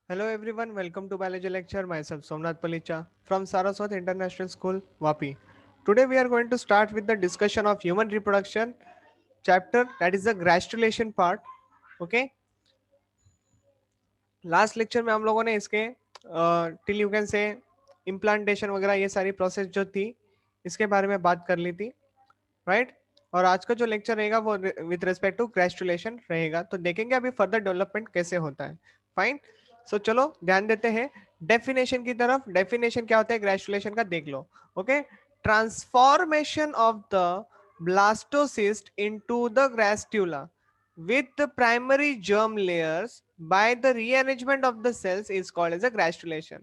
Hello everyone, welcome to biology lecture. Myself Somnath Palicha from Saraswat International School, Vapi. Today we are going to start with the discussion of human reproduction chapter, that is the granulation part. Okay, last lecture में हम लोगों ने इसके till you can से implantation वगैरह ये सारी process जो थी इसके बारे में बात कर ली थी, राइट। और आज का जो लेक्चर रहेगा वो विद रिस्पेक्ट टू ग्रेजुलेशन रहेगा, तो देखेंगे अभी फर्दर डेवलपमेंट कैसे होता है। फाइन, सो चलो ध्यान देते हैं डेफिनेशन की तरफ। डेफिनेशन क्या होता है ग्रेजुलेशन का, देख लो। Okay, transformation of the blastocyst into the gastrula with the primary germ layers by the rearrangement of the cells is called as a granulation.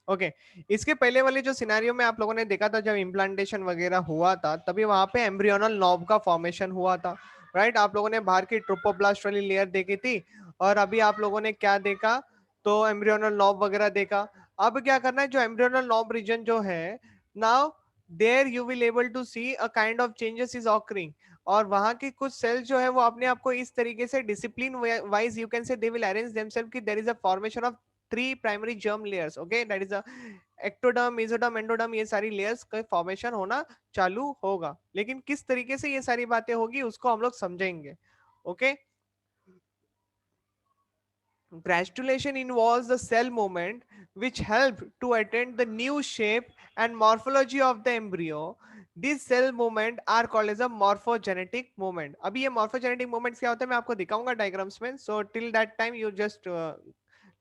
Okay इसके पहले वाले जो सिनेरियो में आप लोगों ने देखा था, जब इम्प्लांटेशन वगैरह हुआ था तभी वहां पे एम्ब्रियोनल नॉब का फॉर्मेशन हुआ था, राइट। आप लोगों ने बाहर की ट्रोपोब्लास्ट वाली लेयर देखी थी और अभी आप लोगों ने क्या देखा, तो एम्ब्रियोनल नॉब वगैरह देखा। अब क्या करना है, जो एम्ब्रियोनल नॉब रीजन जो है, now there you will able to see a kind of changes is occurring, और वहां की कुछ सेल्स जो है वो अपने आप को इस तरीके से discipline wise you can say they will arrange themselves कि there is a formation of three primary germ layers. Okay, that is a ectoderm, mesoderm, endoderm, ये सारी लेयर्स का फॉर्मेशन होना चालू होगा। लेकिन किस तरीके से ये सारी बातें होगी उसको हम लोग समझेंगे। Okay, granulation involves the cell movement which help to attain the new shape and morphology of the embryo. These cell movement are called as a morphogenetic movement. अभी ये morphogenetic movements क्या होता है मैं आपको दिखाऊंगा diagrams में, so till that time you just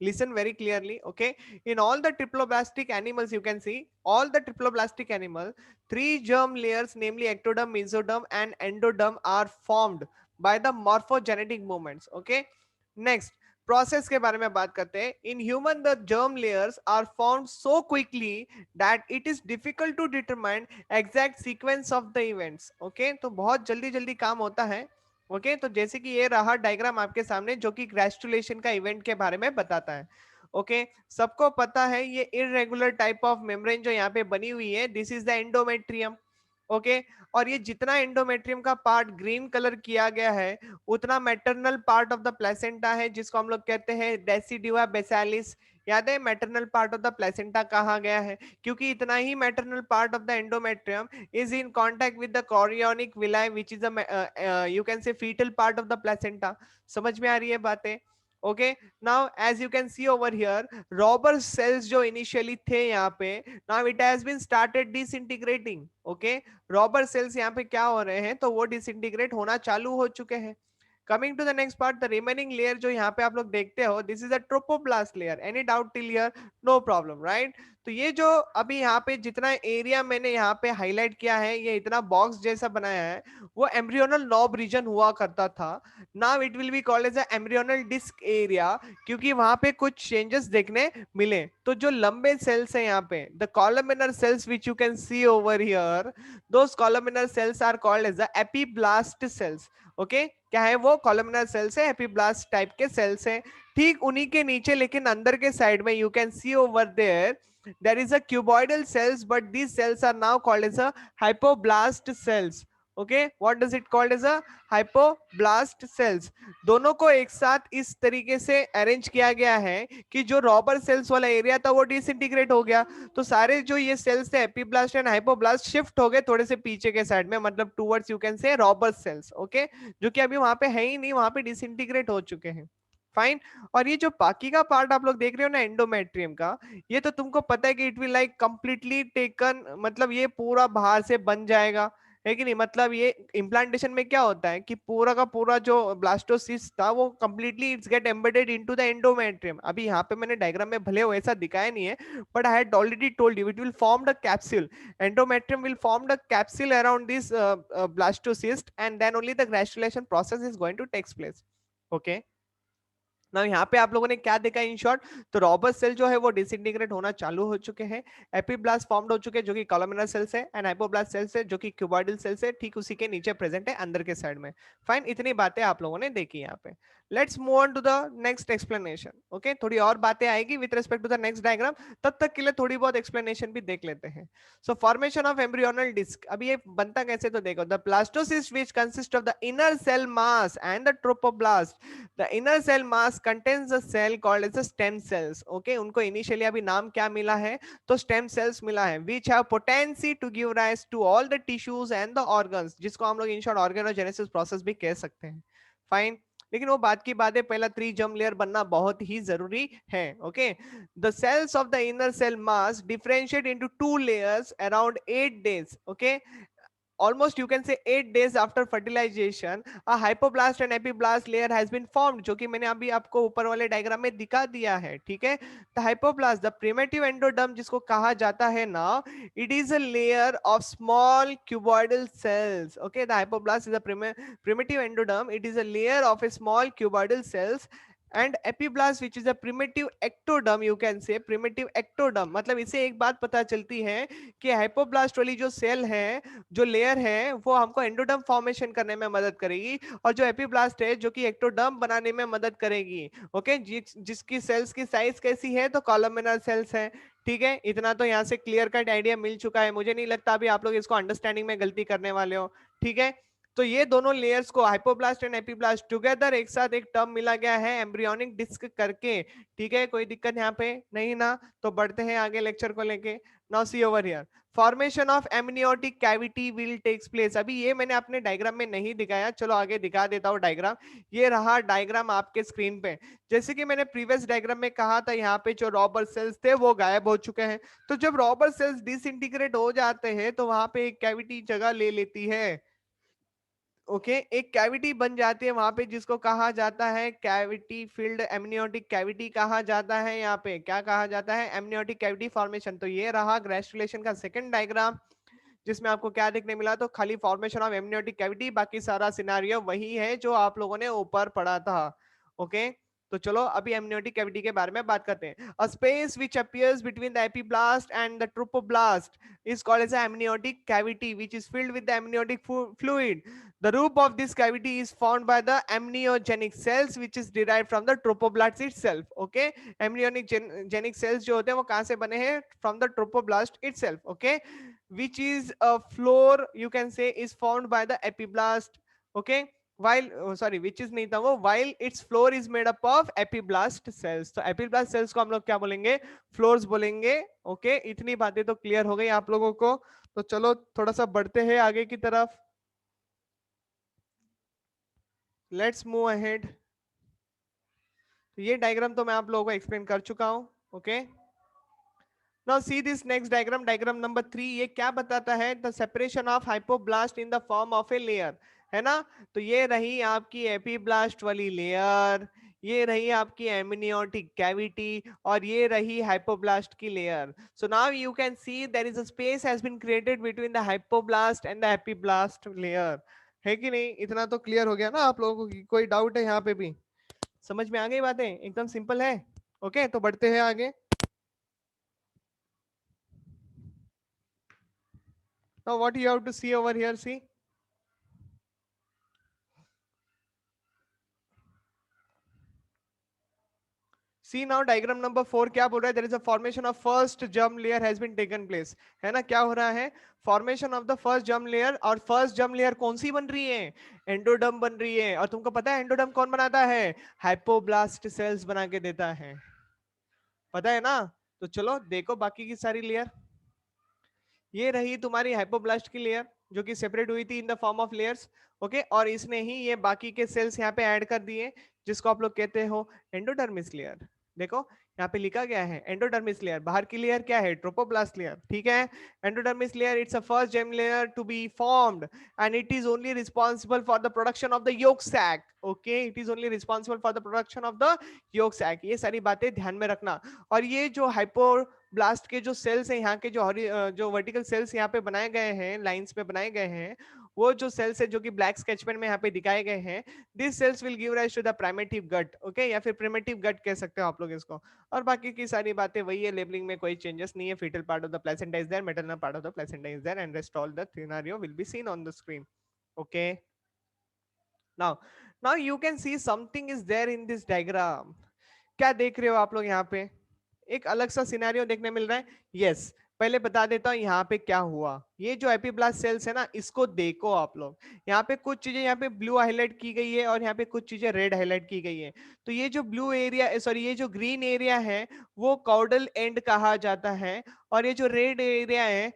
listen very clearly. Okay, in all the triploblastic animals you can see, all the triploblastic animal, three germ layers namely ectoderm, mesoderm and endoderm are formed by the morphogenetic movements. Okay, next process के बारे में बात करते हैं। In human the germ layers are form so quickly that it is difficult to determine exact sequence of the events. Okay, तो बहुत जल्दी जल्दी काम होता है। ओके, तो जैसे कि ये रहा डायग्राम आपके सामने जो कि ग्रेजुलेशन का इवेंट के बारे में बताता है। ओके, सबको पता है ये इरेगुलर टाइप ऑफ मेम्ब्रेन जो यहाँ पे बनी हुई है, this is the endometrium. Okay, और ये जितना एंडोमेट्रियम का पार्ट ग्रीन कलर किया गया है उतना maternal part of the placenta है, जिसको हम लोग कहते हैं डेसिडुआ बेसालिस। याद है maternal part of the placenta कहा गया है, क्योंकि इतना ही maternal part of the endometrium is in contact with the chorionic villi which is you can say fetal part of the placenta. समझ में आ रही है बातें? Okay, now as you can see over here, Rauber cells जो initially थे यहाँ पे, now it has been started disintegrating. Okay, Rauber cells यहाँ पे क्या हो रहे हैं, तो वो डिसइंटीग्रेट होना चालू हो चुके हैं। Coming to the next part, the remaining layer जो यहाँ पे आप लोग देखते हो, this is a trophoblast layer. Any doubt till here? No problem, right. तो ये जो अभी यहाँ पे जितना एरिया मैंने यहाँ पे हाईलाइट किया है, ये इतना बॉक्स जैसा बनाया है, वो एम्ब्रियोनल नॉब रीजन हुआ करता था। Now it will be called as a embryonal disc area, क्योंकि वहां पे कुछ चेंजेस देखने मिले। तो जो लंबे सेल्स है यहाँ पे, the columnar cells which you can see over here, those columnar cells are called as the epiblast cells. Okay, क्या है वो? कॉलमनर सेल्स है, एपीब्लास्ट टाइप के सेल्स है। ठीक उन्हीं के नीचे लेकिन अंदर के साइड में you can see over there is a cuboidal cells, but these cells are now called as a hypoblast cells. Okay, what does it called as a hypoblast cells. दोनों को एक साथ इस तरीके से अरेंज किया गया है कि जो रॉबर सेल्स वाला एरिया था वो डिसइंटीग्रेट हो गया, तो सारे जो ये सेल्स थे एपीब्लास्ट एंड हाइपोब्लास्ट शिफ्ट हो गए थोड़े से पीछे के साइड में, मतलब towards you can say robber cells. Okay, जो कि अभी वहां पे है ही नहीं, वहां पे डिसइंटीग्रेट हो चुके हैं। फाइन, और ये जो बाकी का पार्ट आप लोग देख रहे हो ना एंडोमेट्रियम का, ये तो तुमको पता है कि it will like completely taken, मतलब ये पूरा बाहर से बन जाएगा, है कि नहीं। मतलब ये इम्प्लांटेशन में क्या होता है कि पूरा का पूरा जो ब्लास्टोसिस्ट था वो completely it's get embedded into the endometrium. अभी यहाँ पे मैंने डायग्राम में भले वैसा दिखाया नहीं है, but I had already told you it will form the capsule. Endometrium will form the capsule around this blastocyst, and then only the granulation process is going to take place. Okay. ना यहाँ पे आप लोगों ने क्या देखा in short, तो Robert cell जो है वो डिसइंटीग्रेट होना चालू हो चुके हैं, एपीब्लास्ट फॉर्म्ड हो चुके हैं जो कि कॉलमिनर सेल्स है, एंड हाइपोब्लास्ट सेल्स है जो कि क्यूबॉइडल सेल्स है, ठीक उसी के नीचे प्रेजेंट है अंदर के साइड में। फाइन, इतनी बातें आप लोगों ने देखी यहाँ पे। Let's move on to the next explanation. Okay, थोड़ी और बातें आएगी with respect to the next diagram, तब तक के लिए थोड़ी बहुत एक्सप्लेनेशन भी देख लेते हैं। So formation of embryonal disc, अभी ये बनता कैसे तो देखो, the blastocyst which consist of the inner cell mass and the trophoblast. The inner cell mass contains the cell called as the stem cells. Okay, उनको इनिशियली अभी नाम क्या मिला है, तो स्टेम सेल्स मिला है, which have potency to give rise to all the tissues and the organs, जिसको हम लोग इन शॉर्ट ऑर्गेनोजेनेसिस प्रोसेस भी कह सकते हैं। फाइन, लेकिन वो बात की बात है, पहला 3 जर्म लेयर बनना बहुत ही जरूरी है। Okay, the cells of the inner cell mass differentiate into 2 layers around 8 days। Okay, almost you can say 8 days after fertilization a hypoblast and epiblast layer has been formed, जो कि मैंने अभी आपको ऊपर वाले डायग्राम में दिखा दिया है। ठीक है, the hypoblast the primitive endoderm जिसको कहा जाता है ना, it is a layer of small cuboidal cells. Okay, the hypoblast is a primitive endoderm, it is a layer of a small cuboidal cells, and epiblast which is a primitive ectoderm, you can say primitive ectoderm। मतलब इसे एक बात पता चलती है कि hypoblast वाली जो सेल है, जो लेयर है, वो हमको एंडोडर्म फॉर्मेशन करने में मदद करेगी, और जो एपिब्लास्ट है जो कि एक्टोडर्म बनाने में मदद करेगी। ओके, जिसकी सेल्स की साइज कैसी है, तो कॉलमनार सेल्स है। ठीक है, इतना तो यहाँ से क्लियर कट आइडिया मिल चुका है, मुझे नहीं लगता अभी आप लोग इसको अंडरस्टैंडिंग में गलती करने वाले हो। ठीक है, तो ये दोनों लेयर्स को हाइपोब्लास्ट एंड एपिब्लास्ट टुगेदर एक साथ एक टर्म मिला गया है एम्ब्रियोनिक डिस्क करके। ठीक है, कोई दिक्कत यहाँ पे नहीं ना, तो बढ़ते हैं आगे लेक्चर को लेके। Now see over here, formation of amniotic cavity will takes place. अभी ये मैंने अपने डायग्राम में नहीं दिखाया, चलो आगे दिखा देता हूँ डायग्राम। ये रहा डायग्राम आपके स्क्रीन पे। जैसे कि मैंने प्रीवियस डायग्राम में कहा था, यहाँ पे जो रॉबर सेल्स थे वो गायब हो चुके हैं। तो जब रॉबर सेल्स डिसइंटीग्रेट हो जाते हैं तो वहां पे एक कैविटी जगह ले लेती है। ओके, एक कैविटी बन जाती है वहां पे, जिसको कहा जाता है कैविटी फिल्ड एमनियोटिक कैविटी कहा जाता है। यहाँ पे क्या कहा जाता है, एमनियोटिक कैविटी फॉर्मेशन। तो ये रहा ग्रेस्टुलेशन का सेकंड डायग्राम, जिसमें आपको क्या देखने मिला, तो खाली फॉर्मेशन ऑफ एमनियोटिक कैविटी, बाकी सारा सिनारियो वही है जो आप लोगों ने ऊपर पढ़ा था। ओके, तो चलो अभी एमनियोटिक कैविटी के बारे में बात करते हैं। A space which appears between the epiblast and the trophoblast is called as an amniotic cavity, which is filled with the amniotic fluid. The roof of this cavity is formed by the amniogenic cells, which is derived from the trophoblast itself. Okay, amniogenic cells जो होते हैं वो कहाँ से बने हैं, from the trophoblast itself. Okay, which is a floor, you can say, is formed by the epiblast. Okay, while sorry which is नहीं था वो, while its floor is made up of epiblast cells। तो epiblast cells को हम लोग क्या बोलेंगे, floors बोलेंगे। ओके, इतनी बातें तो क्लियर हो गई आप लोगों को। तो चलो थोड़ा सा बढ़ते हैं आगे की तरफ। Let's move ahead. ये डायग्राम तो मैं आप लोगों को एक्सप्लेन कर चुका हूं। Okay, now see this next diagram, diagram number 3। ये क्या बताता है, the separation of hypoblast in the form of a layer, है ना। तो ये रही आपकी एपीब्लास्ट वाली लेयर, ये रही आपकी एमनियोटिक कैविटी, और ये रही हाइपोब्लास्ट की layer. So now you can see there is a space has been created between the hypoblast and the epiblast layer. है कि नहीं, इतना तो क्लियर हो गया ना आप लोगों को, कोई डाउट है यहाँ पे भी, समझ में आ गई बातें, एकदम सिंपल है। ओके, तो बढ़ते हैं आगे। Now what you have to see over here, see now diagram number 4 क्या बोल रहा है, there is a formation of first germ layer has been taken place। है ना, क्या हो रहा है, formation of the first germ layer. और फर्स्ट जर्म लेयर कौन सी बन रही है, एंडोडर्म बन रही है। और तुमको पता है एंडोडर्म कौन बनाता है, हाइपोब्लास्ट सेल्स बना के देता है, पता है ना। तो चलो देखो बाकी की सारी लेयर। ये रही तुम्हारी हाइपोब्लास्ट की लेयर, जो कि सेपरेट हुई थी in the form of layers. Okay, और इसने ही ये बाकी के सेल्स यहाँ पे ऐड कर दिए, जिसको आप लोग कहते हो एंडोडर्मिस लेयर। देखो यहाँ पे लिखा गया है एंडोडर्मिस लेयर, बाहर की लेयर क्या है, ट्रोपोब्लास्ट लेयर। ठीक है, endodermis layer it's a first germ layer to be formed, and it is only responsible for the production of the yolk sac. Okay, it is only responsible for the production of the yolk sac. ये सारी बातें ध्यान में रखना। और ये जो hypo blast के जो सेल्स हैं, यहाँ के जो वर्टिकल सेल्स यहाँ पे बनाए गए हैं, लाइंस में बनाए गए हैं, वो जो सेल्स है जो कि ब्लैक स्केचपेन में यहाँ पे दिखाए गए हैं, this cells will give rise to the primitive gut. Okay, या फिर प्रिमिटिव गट कह सकते हो आप लोग इसको। और बाकी की सारी बातें वही है, लेबलिंग में कोई चेंजेस नहीं है। Foetal part of the placenta is there, maternal part of the placenta is there, and rest all the scenario will be seen on the screen. Okay, now now you can see something is there in this diagram. क्या देख रहे हो आप लोग यहाँ पे? एक अलग सा सिनेरियो देखने मिल रहा है. यस, पहले बता देता हूँ यहाँ पे क्या हुआ. ये जो एपीब्लास्ट सेल्स है ना, इसको देखो आप लोग. यहाँ पे कुछ चीजें यहाँ पे ब्लू हाईलाइट की गई है और यहाँ पे कुछ चीजें रेड हाईलाइट की गई है. तो ये जो ब्लू एरिया, सॉरी, ये जो ग्रीन एरिया है वो कॉर्डल एंड कहा जाता है, और ये जो रेड एरिया है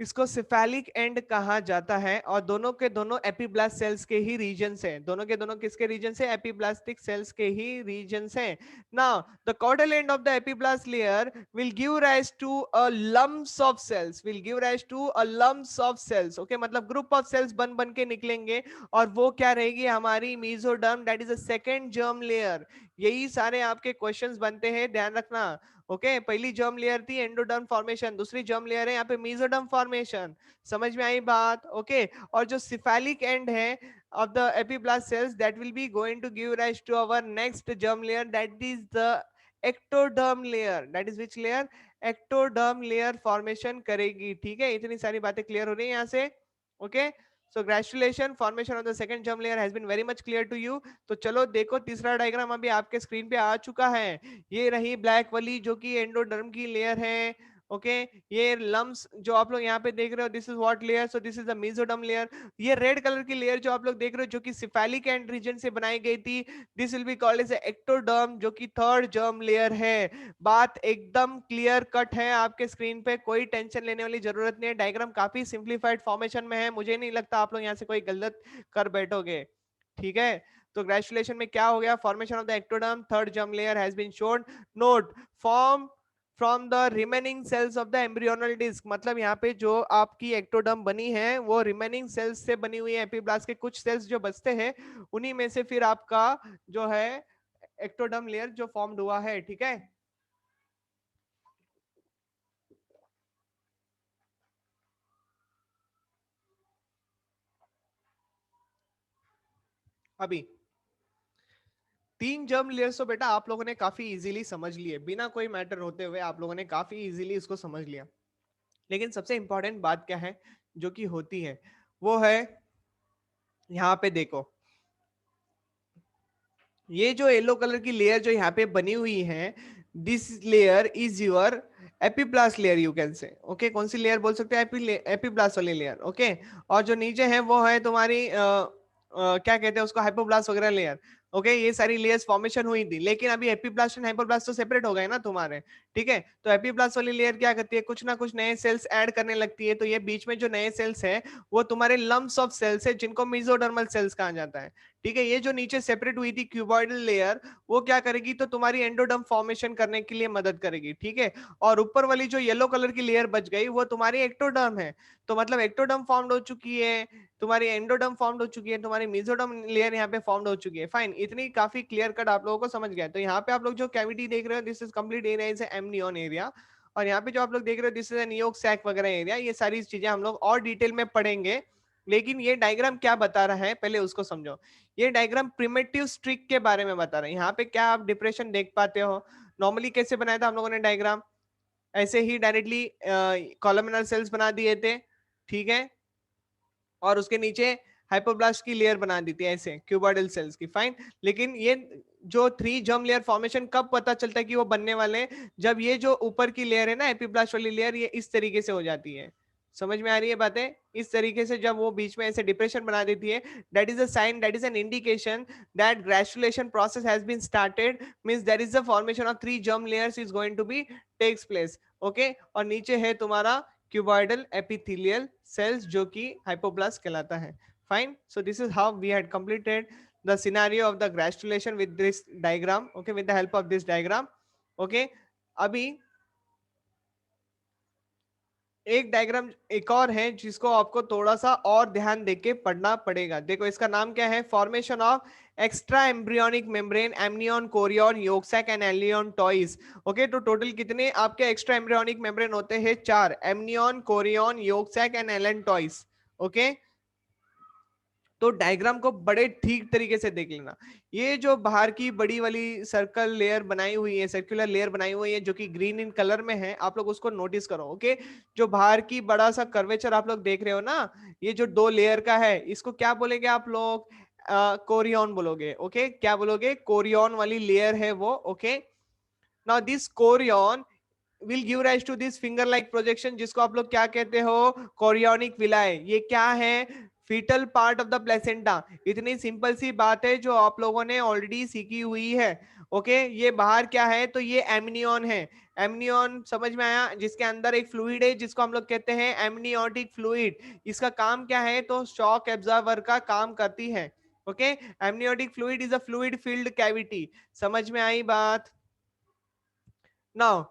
इसको सिफेलिक एंड कहा जाता है. और दोनों के दोनों एपीब्लास्ट सेल्स के ही रीजन है. दोनों के दोनों किसके रीजन से? एपीब्लास्टिक सेल्स के ही रीजन है. Now the caudal end of the epiblast layer will give rise to a lumps of cells, will give rise to a lumps of cells. Okay, मतलब ग्रुप ऑफ सेल्स बन बन के निकलेंगे, और वो क्या रहेगी? हमारी mesoderm, that is a second germ layer. यही सारे आपके क्वेश्चंस बनते हैं, ध्यान रखना. ओके, पहली जर्म लेयर थी एंडोडर्म फॉर्मेशन, दूसरी जर्म लेयर है यहाँ पे मेसोडर्म फॉर्मेशन. समझ में आई बात? ओके, और जो सिफेलिक एंड है of the epiblast cells, that will be going to give rise to our next germ layer, that is the ectoderm layer. That is which layer? ectoderm layer formation करेगी. ठीक है, इतनी सारी बातें clear हो रही है यहाँ से. Okay, so gastrulation, formation of the second germ layer has been very much clear to you. तो चलो देखो, तीसरा डायग्राम अभी आपके स्क्रीन पे आ चुका है. ये रही ब्लैक वाली जो कि एंडोडर्म की लेयर है. ओके, ये लम्स जो आप लोग यहाँ पे देख रहे हो, this is what layer? So this is the mesoderm layer. ये रेड कलर की लेयर जो आप लोग देख रहे हो, जो कि सिफेलिक एंड रीजन से बनाई गई थी, this will be called as ectoderm, जो कि थर्ड जर्म लेयर है. बात एकदम क्लियर कट है आपके स्क्रीन पे, कोई टेंशन लेने वाली जरूरत नहीं है. डायग्राम काफी सिंप्लीफाइड फॉर्मेशन में है, मुझे नहीं लगता आप लोग यहाँ से कोई गलत कर बैठोगे. ठीक है, तो ग्रेजुलेशन में क्या हो गया? Formation of the ectoderm, third germ layer has been shown. Note, form from the remaining cells of the embryonal disc. मतलब यहाँ पे जो आपकी एक्टोडर्म बनी है वो रिमेनिंग सेल्स से बनी हुई है. एपीब्लास्ट के कुछ सेल्स जो बचते हैं, उन्हीं में से फिर आपका जो है एक्टोडर्म लेयर जो फॉर्म्ड हुआ है. ठीक है, अभी तीन जर्म लेयर्स तो बेटा आप लोगों ने काफी इजीली समझ लिए, बिना कोई मैटर होते हुए आप लोगों ने काफी इजीली इसको समझ लिया. लेकिन सबसे इंपॉर्टेंट बात क्या है जो कि होती है, वो है यहाँ पे देखो, ये जो येलो कलर की लेयर जो यहाँ पे बनी हुई है, this layer is your epiblast layer, you can से. ओके, कौन सी लेयर बोल सकते हैं? एपीब्लास्ट वाली लेयर. ओके, और जो नीचे है वो है तुम्हारी क्या कहते हैं उसको, हाइपोब्लास्ट वगैरह लेयर. ओके, ये सारी लेयर्स फॉर्मेशन हुई थी, लेकिन अभी एपीब्लास्ट एंड हाइपोब्लास्ट तो सेपरेट हो गए ना तुम्हारे. ठीक है, तो एपीब्लास्ट वाली लेयर क्या करती है? कुछ ना कुछ नए सेल्स ऐड करने लगती है. तो ये बीच में जो नए सेल्स है वो तुम्हारे लम्प्स ऑफ सेल्स है, जिनको मेसोडर्मल सेल्स कहा जाता है. ठीक है, ये जो नीचे सेपरेट हुई थी क्यूबॉइडल लेयर, वो क्या करेगी? तो तुम्हारी एंडोडर्म फॉर्मेशन करने के लिए मदद करेगी. ठीक है, और ऊपर वाली जो येलो कलर की लेयर बच गई वो तुम्हारी एक्टोडर्म है. तो मतलब एक्टोडर्म फॉर्म्ड हो चुकी है, तुम्हारी एंडोडर्म फॉर्म्ड हो चुकी है, तुम्हारी मेसोडर्म लेयर यहाँ पे फॉर्म्ड हो चुकी है. फाइन, इतनी काफी क्लियर कट आप लोगों को समझ गया. तो यहाँ पे आप लोग जो कैविटी देख रहे हो, this is complete area, is amnion area. और यहाँ पे जो आप लोग देख रहे हो, this is an yolk sac वगैरह एरिया. ये सारी चीजें हम लोग और डिटेल में पढ़ेंगे, लेकिन ये डायग्राम क्या बता रहा है पहले उसको समझो. ये डायग्राम प्रिमिटिव स्ट्रिक के बारे में बता रहा है. यहाँ पे क्या आप डिप्रेशन देख पाते हो? नॉर्मली कैसे बनाया था हम लोगों ने डायग्राम? ऐसे ही डायरेक्टली कॉलमनर सेल्स बना दिए थे. ठीक है, और उसके नीचे हाइपोब्लास्ट की लेयर बना दी थी ऐसे क्यूबॉइडल सेल्स की. फाइन, लेकिन ये जो थ्री जर्म लेयर फॉर्मेशन कब पता चलता है कि वो बनने वाले हैं? जब ये जो ऊपर की लेयर है ना, एपीब्लास्ट वाली लेयर, ये इस तरीके से हो जाती है. समझ में आ रही है बातें? इस तरीके से जब वो बीच में ऐसे डिप्रेशन बना देती है, that is a sign, that is an indication that gastrulation process has been started, means there is the formation of three germ layers is going to be takes place. Okay, और नीचे है तुम्हारा cuboidal epithelial cells जो कि hypoblast कहलाता है. Fine, so this is how we had completed the scenario of the granulation with this diagram. Okay, with the help of this diagram. Okay, अभी एक डायग्राम एक और है जिसको आपको थोड़ा सा और ध्यान देके पढ़ना पड़ेगा. देखो, इसका नाम क्या है? Formation of extra embryonic membrane, amnion, chorion, yolk sac and allantois. Okay, तो टोटल कितने आपके एक्स्ट्रा एम्ब्रियोनिक मेम्ब्रेन होते हैं? 4. Amnion, chorion, yolk sac and allantois. Okay, तो डायग्राम को बड़े ठीक तरीके से देख लेना. ये जो बाहर की बड़ी वाली सर्कल लेयर बनाई हुई है, सर्कुलर लेयर बनाई हुई है, जो कि ग्रीन इन कलर में है, आप लोग उसको नोटिस करो. ओके, जो बाहर की बड़ा सा कर्वेचर आप लोग देख रहे हो ना, ये जो दो लेयर का है, इसको क्या बोलेंगे आप लोग? कोरियन बोलोगे, ओके क्या बोलोगे, कोरियन वाली लेयर है वो, okay. Now this Korean will give rise to this finger like projection, जिसको आप लोग क्या कहते हो, कोरियोनिक विलाय। ये क्या है, foetal part of the placenta. इतनी सिंपल सी बात है जो आप लोगों ने ऑलरेडी सीखी हुई है, ओके। ये बाहर क्या है, तो ये एमनियन है। एमनियन समझ में आया, जिसके अंदर एक फ्लूइड है जिसको हम लोग कहते हैं एमनियोटिक फ्लूइड। इसका काम क्या है, तो शॉक एब्जॉर्बर का काम करती है, okay. Amniotic fluid is a fluid filled cavity. समझ में आई बात। नाउ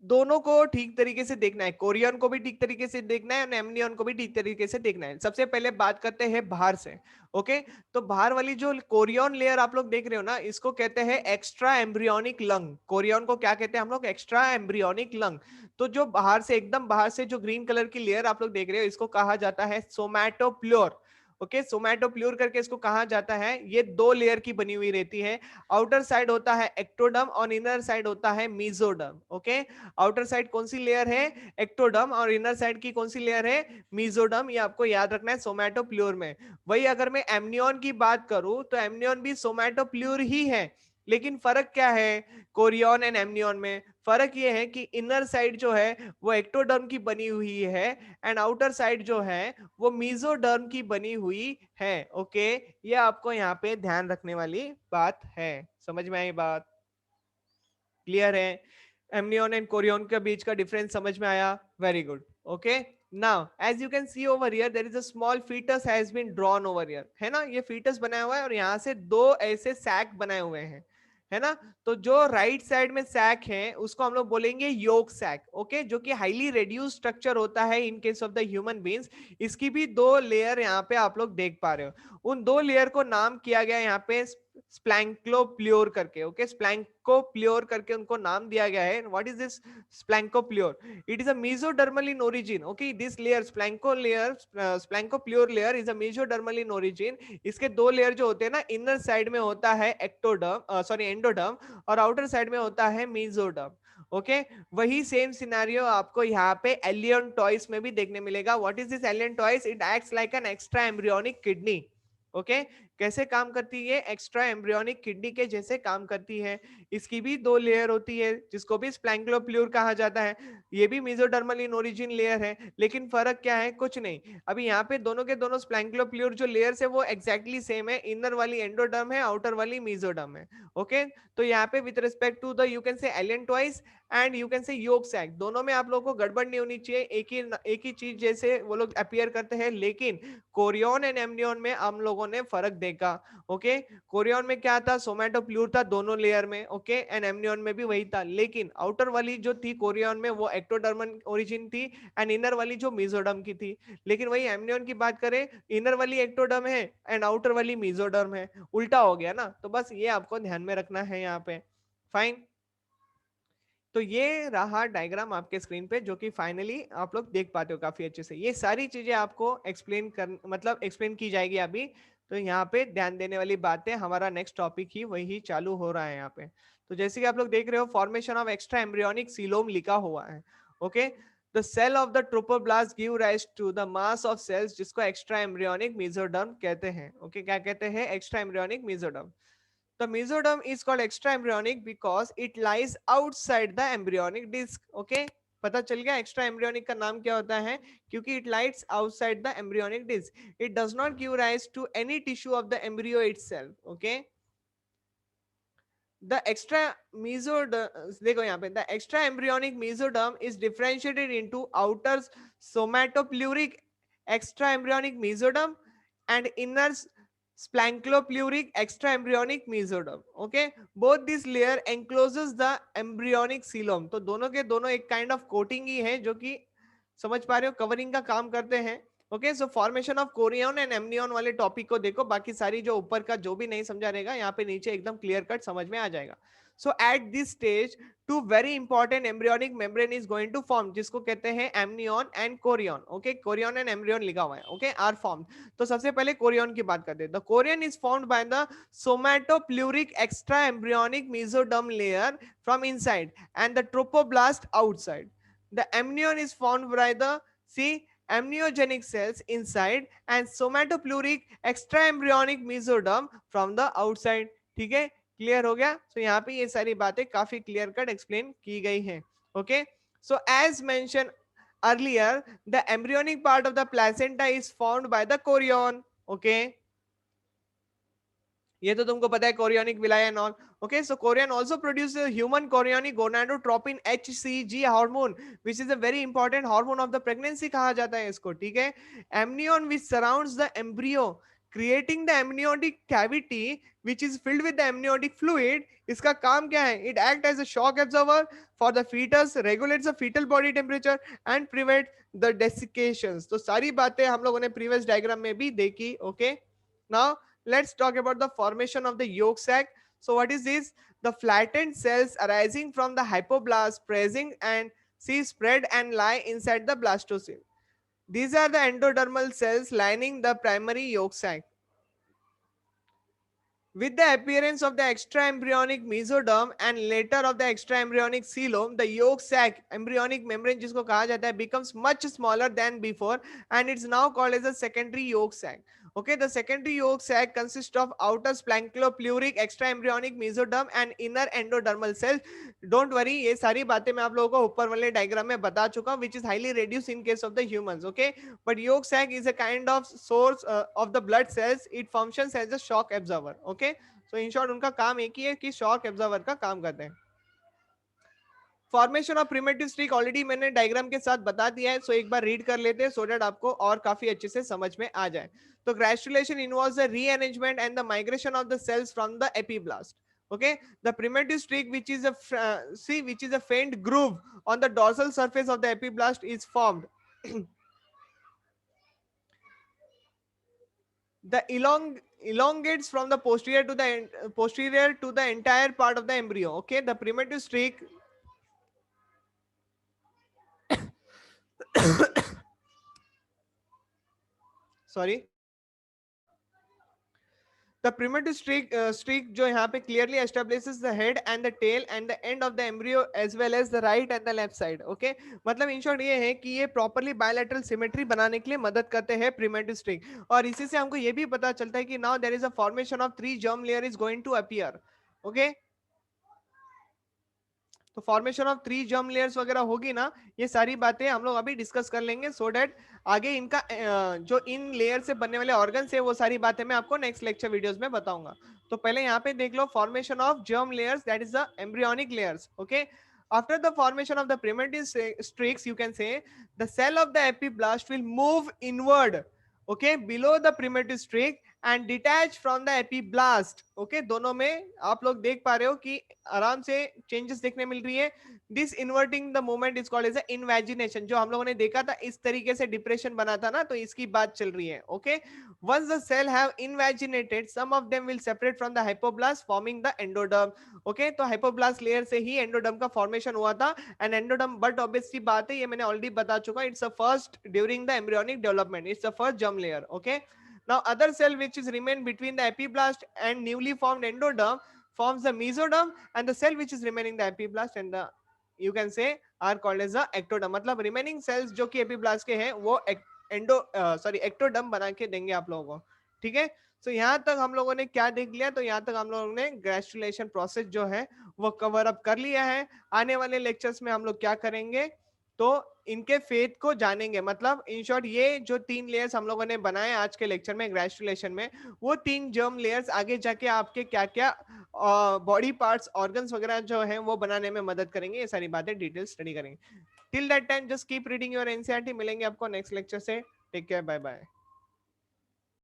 दोनों को ठीक तरीके से देखना है, कोरियन को भी ठीक तरीके से देखना है और एमनियन को भी ठीक तरीके से देखना है। सबसे पहले बात करते हैं बाहर से, ओके। तो बाहर वाली जो कोरियन लेयर आप लोग देख रहे हो ना, इसको कहते हैं एक्स्ट्रा एम्ब्रियोनिक लंग। कोरियन को क्या कहते हैं हम लोग, एक्स्ट्रा एम्ब्रियोनिक लंग। तो जो बाहर से, एकदम बाहर से जो ग्रीन कलर की लेयर आप लोग देख रहे हो, इसको कहा जाता है सोमैटोप्ल्योर, ओके। सोमैटोप्ल्योर करके इसको कहा जाता है। ये दो लेयर की बनी हुई रहती है। आउटर साइड होता है एक्टोडर्म और इनर साइड होता है मीजोडर्म, ओके। आउटर साइड कौन सी लेयर है, एक्टोडर्म, और इनर साइड की कौन सी लेयर है, मीजोडर्म। ये आपको याद रखना है सोमैटोप्ल्यूर में। वही अगर मैं एमनियन की बात करूं तो एमनियन भी सोमैटोप्ल्यूर ही है, लेकिन फर्क क्या है कोरियन एंड एमनियन में, फर्क ये है कि इनर साइड जो है वो एक्टोडर्म की बनी हुई है एंड आउटर साइड जो है वो मीजोडर्म की बनी हुई है, ओके। ये आपको यहाँ पे ध्यान रखने वाली बात है। समझ में आई बात, क्लियर है। एमनियन एंड कोरियन के बीच का डिफरेंस समझ में आया, very good, okay. Now as you can see over here there is a small foetus has been drawn over here, है ना। ये फीटस बनाया हुआ है और यहाँ से दो ऐसे सैक बनाए हुए हैं, है ना। तो जो राइट साइड में सैक है उसको हम लोग बोलेंगे योक सैक, ओके, जो कि हाईली रेड्यूस स्ट्रक्चर होता है in case of the human beings. इसकी भी दो लेयर यहाँ पे आप लोग देख पा रहे हो। उन दो लेयर को नाम किया गया यहाँ पे स्प्लैंक्लोप्ल्योर करके, ओके। स्प्लैंकोप्ल्योर करके उनको नाम दिया गया है। What is this splanchnopleure, it is a mesodermal in origin, okay. This layer splanchnopleure layer is a mesodermal in origin. इसके दो लेयर जो होते हैं ना, इनर साइड में होता है एक्टोडर्म, सॉरी एंडोडर्म, और आउटर साइड में होता है मेसोडर्म, ओके। वही सेम सिनेरियो आपको यहाँ पे एलियन टॉयज में भी देखने मिलेगा। What is this alien toys, it acts like an extra embryonic kidney, okay. कैसे काम करती है, एक्स्ट्रा एम्ब्रियोनिक किडनी के जैसे काम करती है। इसकी भी दो लेयर होती है जिसको भी स्प्लैंक्लोप्ल्यूर कहा जाता है। ये भी मेसोडर्मल इन ओरिजिन लेयर है, लेकिन फर्क क्या है, कुछ नहीं। अभी यहाँ पे दोनों के दोनों स्प्लैंक्लोप्ल्यूर जो लेयर्स है वो एक्जैक्टली सेम है। इनर वाली एंडोडर्म है, आउटर वाली मेसोडर्म है, ओके। तो यहाँ पे with respect to the you can say alien twice and you can say yolk sac, दोनों में आप लोगों को गड़बड़ नहीं होनी चाहिए। एक ही चीज जैसे वो लोग अपीयर करते हैं, लेकिन कोरियन एंड एमनियन में हम लोगों ने फर्क देखा, ओके। कोरियन में क्या था, सोमैटोप्ल्यूर था दोनों लेयर में, ओके, एंड एमनियन में भी वही था। लेकिन आउटर वाली जो थी कोरियन में वो एक्टोडर्मन ओरिजिन थी एंड इनर वाली जो मेसोडर्म की थी। लेकिन वही एमनियन की बात करें, इनर वाली एक्टोडर्म है एंड आउटर वाली मेसोडर्म है, उल्टा हो गया ना। तो बस ये आपको ध्यान में रखना है यहाँ पे, फाइन। तो ये रहा डायग्राम आपके स्क्रीन पे, जो कि फाइनली आप लोग देख पाते हो काफी अच्छे से। ये सारी चीजें आपको एक्सप्लेन कर, मतलब एक्सप्लेन की जाएगी अभी। तो यहाँ पे ध्यान देने वाली बात है, हमारा नेक्स्ट टॉपिक ही वही चालू हो रहा है यहाँ पे। तो जैसे कि आप लोग देख रहे हो, formation of extra embryonic coelom लिखा हुआ है, okay. The cell of the trophoblast give rise to the mass of cells, जिसको एक्स्ट्रा एम्ब्रियोनिक मेसोडर्म कहते हैं, ओके। क्या कहते हैं, extra embryonic mesoderm. The mesoderm is called extra embryonic because it lies outside the embryonic disc. Okay, पता चल गया extra embryonic का नाम क्या होता है, क्योंकि it lies outside the embryonic disc. It does not give rise to any tissue of the embryo itself, okay. The extra mesoderm, देखो यहाँ पे, the extra embryonic mesoderm is differentiated into outer somatopleuric extra embryonic mesoderm and inner splanchnopleuric extra embryonic mesoderm, okay. Both this layer encloses the embryonic coelom। तो दोनों के दोनों एक kind of coating ही है, जो कि समझ पा रहे हो, कवरिंग का काम करते हैं, okay. So formation of Korean and amnion वाले टॉपिक को देखो, बाकी सारी जो ऊपर का जो भी नहीं समझा रहेगा यहाँ पे नीचे एकदम क्लियर कट समझ में आ जाएगा। So at this stage two very important embryonic membrane is going to form, जिसको कहते हैं amnion and chorion, okay. Chorion and एम्ब्रियन लिखा हुआ है, ओके, आर फॉर्म। तो सबसे पहले कोरियन की बात करते हैं। The chorion is formed by the somatopleuric extra embryonic mesoderm layer from inside and the trophoblast outside. The amnion is formed by the, see, amniogenic cells inside and somatopluric extraembryonic mesoderm from the outside. ठीक है, clear हो गया? So यहाँ पे ये सारी बातें काफी क्लियर कट एक्सप्लेन की गई हैं. Okay, so as mentioned earlier, the embryonic part of the placenta is formed by the chorion. Okay, ये तो तुमको पता है, chorionic villi and all. Okay, so chorion also produce human chorionic gonadotropin HCG hormone which is a very important hormone of the pregnancy कहा जाता है इसको. ठीक है, amnion which surrounds the embryo creating the amniotic cavity which is filled with the amniotic fluid. इसका काम क्या है? It act as a shock absorber for the foetus, regulates the foetal body temperature and prevent the डेसिकेशंस. तो सारी बातें हम लोगों ने प्रीवियस डायग्राम में भी देखी. Okay, now let's talk about the formation of the yolk sac. So what is this? The flattened cells arising from the hypoblast pressing and see spread and lie inside the blastocyst. These are the endodermal cells lining the primary yolk sac. With the appearance of the extraembryonic mesoderm and later of the extraembryonic coelom, the yolk sac embryonic membrane जिसको कहा जाता है becomes much smaller than before and it's now called as a secondary yolk sac. Okay, the secondary yolk sac consists of outer splanchnopleuric extraembryonic mesoderm and inner endodermal cells. Don't worry, ये सारी बातें मैं आप लोगों को ऊपर वाले diagram में बता चुका हूँ, which is highly reduced in case of the humans. Okay, but yolk sac is a kind of source of the blood cells. It functions as a shock absorber. Okay, so in short उनका काम एक ही है कि shock absorber का काम करते हैं. Formation of primitive streak already मैंने डायग्राम के साथ बता दिया है, सो एक बार रीड कर लेते हैं सो दैट आपको और काफी अच्छे से समझ में आ जाए. तो gastrulation involves the rearrangement and the migration of the cells from the epiblast. Okay, the primitive streak which is a faint groove on the dorsal surface of the epiblast is formed. The elongates from the posterior to the entire part of the embryo. Okay, the primitive streak sorry, the primitive streak जो यहाँ पे clearly establishes the head and the tail and the end of the embryo as well as the right and the left side. Okay, मतलब in short ये है कि ये properly bilateral symmetry बनाने के लिए मदद करते हैं primitive streak. और इसी से हमको ये भी पता चलता है कि now there is a formation of 3 germ layer is going to appear. Okay, तो फॉर्मेशन ऑफ 3 जर्म लेयर्स वगैरह होगी ना, ये सारी बातें हम लोग अभी डिस्कस कर लेंगे सो डेट आगे इनका जो इन लेयर से बनने वाले ऑर्गन है वो सारी बातें मैं आपको नेक्स्ट लेक्चर वीडियोस में बताऊंगा. तो पहले यहाँ पे देख लो formation of germ layers, that is the embryonic layers. Okay, after the formation of the primitive streaks you can say the cell of the epiblast will move inward, okay, below the primitive streak and detach from the epiblast. okay, दोनों में आप लोग देख पा रहे हो कि आराम से चेंजेस देखने मिल रही है. This inverting the movement is called as a invagination. जो हम लोगों ने देखा था इस तरीके से डिप्रेशन बना था ना, तो इसकी बात चल रही है. Okay, once the cell have invaginated some of them will separate from the hypoblast forming the endoderm. Okay, तो हाइपोब्लास्ट लेयर से ही एंडोडर्म का फॉर्मेशन हुआ था एंड एंडोडर्म, बट ऑब्वियसली बात है ये मैंने ऑलरेडी बता चुका, it's the first during the embryonic development, it's the first germ layer. Okay, now other cell which is remain between the epiblast and newly formed endoderm forms the mesoderm and the cell which is remaining the epiblast and the you can say are called as the ectoderm. मतलब remaining cells जो कि epiblast के हैं वो ectoderm बना के देंगे आप लोगों को. ठीक है, तो यहाँ तक हम लोगों ने क्या देख लिया? तो यहाँ तक हम लोगों ने ग्रेस्टुलेशन प्रोसेस जो है वो कवर अप कर लिया है. आने वाले लेक्चर्स में हम लोग क्या करेंगे तो इनके फेथ को जानेंगे. मतलब इन शॉर्ट ये जो 3 लेयर्स हम लोगों ने बनाए आज के लेक्चर में ग्रेस्टुलेशन में, वो 3 जर्म लेयर्स आगे जाके आपके क्या क्या बॉडी पार्ट्स ऑर्गन्स वगैरह जो हैं वो बनाने में मदद करेंगे. ये सारी बातें डिटेल स्टडी करेंगे. Till that time just keep reading your NCERT. मिलेंगे आपको नेक्स्ट लेक्चर से. Take care, bye bye.